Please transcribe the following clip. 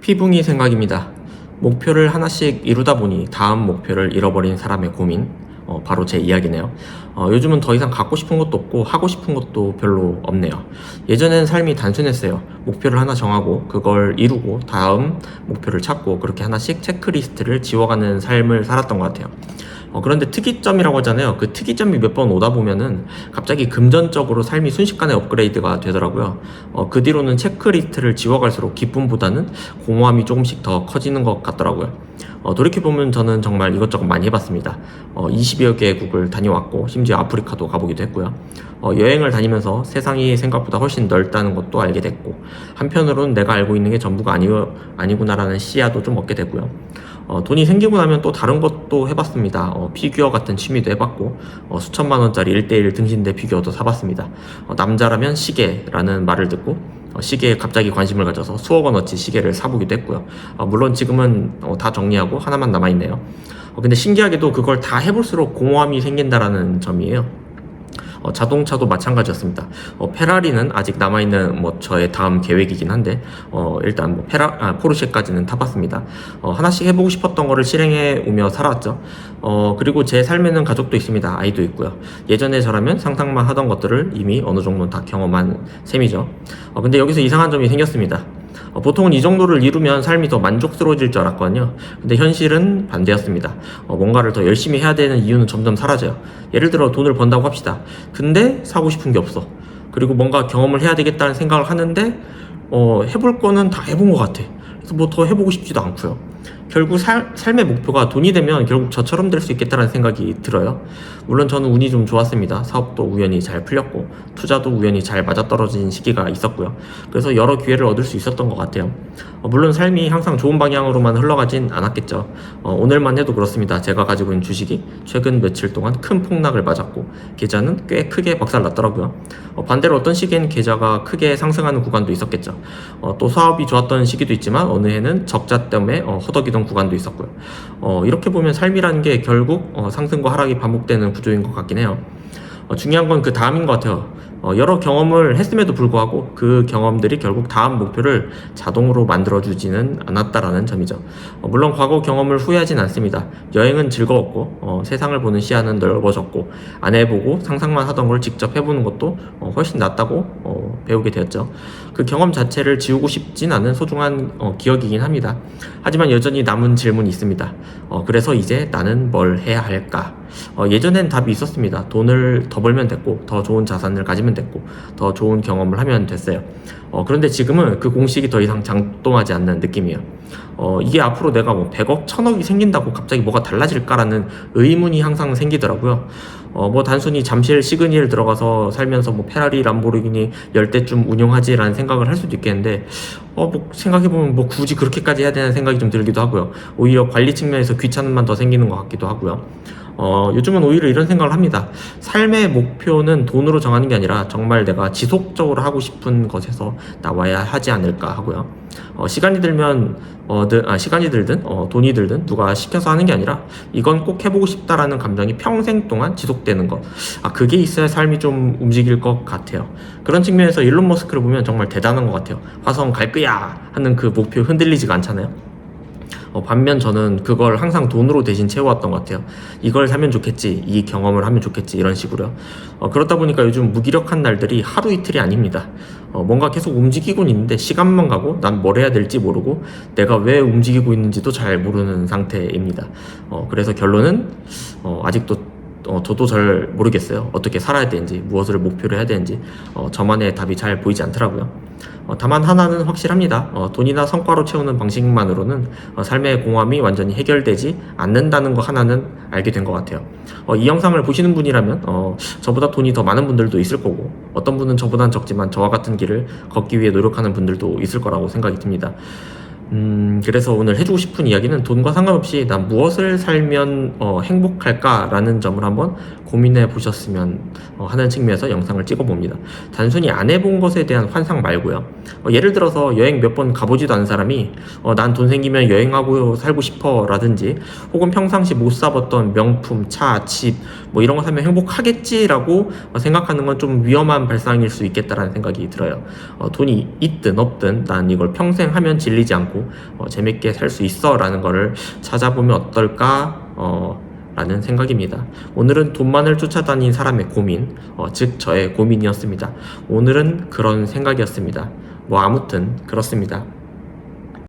피붕이 생각입니다. 목표를 하나씩 이루다 보니 다음 목표를 잃어버린 사람의 고민, 바로 제 이야기네요. 요즘은 더 이상 갖고 싶은 것도 없고 하고 싶은 것도 별로 없네요. 예전에는 삶이 단순했어요. 목표를 하나 정하고 그걸 이루고 다음 목표를 찾고 그렇게 하나씩 체크리스트를 지워가는 삶을 살았던 것 같아요. 그런데 특이점이라고 하잖아요. 그 특이점이 몇 번 오다 보면은 갑자기 금전적으로 삶이 순식간에 업그레이드가 되더라고요. 그 뒤로는 체크리스트를 지워갈수록 기쁨보다는 공허함이 조금씩 더 커지는 것 같더라고요. 돌이켜보면 저는 정말 이것저것 많이 해봤습니다. 20여 개국을 다녀왔고 심지어 아프리카도 가보기도 했고요. 여행을 다니면서 세상이 생각보다 훨씬 넓다는 것도 알게 됐고, 한편으로는 내가 알고 있는 게 전부가 아니구나라는 씨앗도 좀 얻게 되고요. 돈이 생기고 나면 또 다른 것도 해봤습니다. 피규어 같은 취미도 해봤고, 수천만 원짜리 1대1 등신대 피규어도 사봤습니다. 남자라면 시계라는 말을 듣고 시계에 갑자기 관심을 가져서 수억 원어치 시계를 사보기도 했고요. 물론 지금은 다 정리하고 하나만 남아있네요. 근데 신기하게도 그걸 다 해볼수록 공허함이 생긴다라는 점이에요. 자동차도 마찬가지였습니다. 페라리는 아직 남아있는 저의 다음 계획이긴 한데, 일단 포르쉐까지는 타봤습니다. 하나씩 해보고 싶었던 거를 실행해 오며 살아왔죠. 그리고 제 삶에는 가족도 있습니다. 아이도 있고요. 예전에 저라면 상상만 하던 것들을 이미 어느 정도는 다 경험한 셈이죠. 근데 여기서 이상한 점이 생겼습니다. 보통은 이 정도를 이루면 삶이 더 만족스러워질 줄 알았거든요. 근데 현실은 반대였습니다. 뭔가를 더 열심히 해야 되는 이유는 점점 사라져요. 예를 들어 돈을 번다고 합시다. 근데 사고 싶은 게 없어. 그리고 뭔가 경험을 해야 되겠다는 생각을 하는데 해볼 거는 다 해본 것 같아. 그래서 뭐 더 해보고 싶지도 않고요. 결국 삶의 목표가 돈이 되면 결국 저처럼 될 수 있겠다는 생각이 들어요. 물론 저는 운이 좀 좋았습니다. 사업도 우연히 잘 풀렸고 투자도 우연히 잘 맞아떨어진 시기가 있었고요. 그래서 여러 기회를 얻을 수 있었던 것 같아요. 물론 삶이 항상 좋은 방향으로만 흘러가진 않았겠죠. 오늘만 해도 그렇습니다. 제가 가지고 있는 주식이 최근 며칠 동안 큰 폭락을 맞았고 계좌는 꽤 크게 박살났더라고요. 반대로 어떤 시기엔 계좌가 크게 상승하는 구간도 있었겠죠. 또 사업이 좋았던 시기도 있지만 어느 해는 적자 때문에 허덕이던 구간도 있었고요. 이렇게 보면 삶이라는 게 결국 상승과 하락이 반복되는 구조인 것 같긴 해요. 중요한 건 그 다음인 것 같아요. 여러 경험을 했음에도 불구하고 그 경험들이 결국 다음 목표를 자동으로 만들어주지는 않았다라는 점이죠. 물론 과거 경험을 후회하진 않습니다. 여행은 즐거웠고 세상을 보는 시야는 넓어졌고 안 해보고 상상만 하던 걸 직접 해보는 것도 훨씬 낫다고 배우게 되었죠. 그 경험 자체를 지우고 싶진 않은 소중한 기억이긴 합니다. 하지만 여전히 남은 질문이 있습니다. 그래서 이제 나는 뭘 해야 할까? 예전엔 답이 있었습니다. 돈을 더 벌면 됐고 더 좋은 자산을 가지면 됐고 더 좋은 경험을 하면 됐어요. 그런데 지금은 그 공식이 더 이상 작동하지 않는 느낌이에요. 이게 앞으로 내가 100억, 1000억이 생긴다고 갑자기 뭐가 달라질까라는 의문이 항상 생기더라고요. 단순히 잠실 시그니엘 들어가서 살면서 페라리, 람보르기니 10대쯤 운용하지라는 생각을 할 수도 있겠는데, 생각해보면 굳이 그렇게까지 해야 되는 생각이 좀 들기도 하고요. 오히려 관리 측면에서 귀찮음만 더 생기는 것 같기도 하고요. 요즘은 오히려 이런 생각을 합니다. 삶의 목표는 돈으로 정하는 게 아니라 정말 내가 지속적으로 하고 싶은 것에서 나와야 하지 않을까 하고요. 시간이 들든 돈이 들든 누가 시켜서 하는 게 아니라 이건 꼭 해보고 싶다라는 감정이 평생 동안 지속되는 것. 그게 있어야 삶이 좀 움직일 것 같아요. 그런 측면에서 일론 머스크를 보면 정말 대단한 것 같아요. 화성 갈 거야 하는 그 목표 흔들리지가 않잖아요. 반면 저는 그걸 항상 돈으로 대신 채워왔던 것 같아요. 이걸 사면 좋겠지, 이 경험을 하면 좋겠지, 이런 식으로요. 그렇다 보니까 요즘 무기력한 날들이 하루 이틀이 아닙니다. 뭔가 계속 움직이곤 있는데 시간만 가고 난 뭘 해야 될지 모르고 내가 왜 움직이고 있는지도 잘 모르는 상태입니다. 그래서 결론은 아직도 저도 잘 모르겠어요. 어떻게 살아야 되는지, 무엇을 목표로 해야 되는지 저만의 답이 잘 보이지 않더라고요. 다만 하나는 확실합니다. 돈이나 성과로 채우는 방식만으로는 삶의 공허함이 완전히 해결되지 않는다는 거 하나는 알게 된 것 같아요. 이 영상을 보시는 분이라면 저보다 돈이 더 많은 분들도 있을 거고, 어떤 분은 저보단 적지만 저와 같은 길을 걷기 위해 노력하는 분들도 있을 거라고 생각이 듭니다. 그래서 오늘 해주고 싶은 이야기는 돈과 상관없이 난 무엇을 살면 행복할까라는 점을 한번 고민해 보셨으면 하는 측면에서 영상을 찍어 봅니다. 단순히 안 해본 것에 대한 환상 말고요. 예를 들어서 여행 몇 번 가보지도 않은 사람이 난 돈 생기면 여행하고 살고 싶어 라든지, 혹은 평상시 못 사봤던 명품, 차, 집 이런 거 사면 행복하겠지라고 생각하는 건 좀 위험한 발상일 수 있겠다라는 생각이 들어요. 돈이 있든 없든 난 이걸 평생 하면 질리지 않고 살고 재밌게 살 수 있어 라는 거를 찾아보면 어떨까 라는 생각입니다. 오늘은 돈만을 쫓아다닌 사람의 고민, 즉 저의 고민이었습니다. 오늘은 그런 생각이었습니다. 뭐 아무튼 그렇습니다.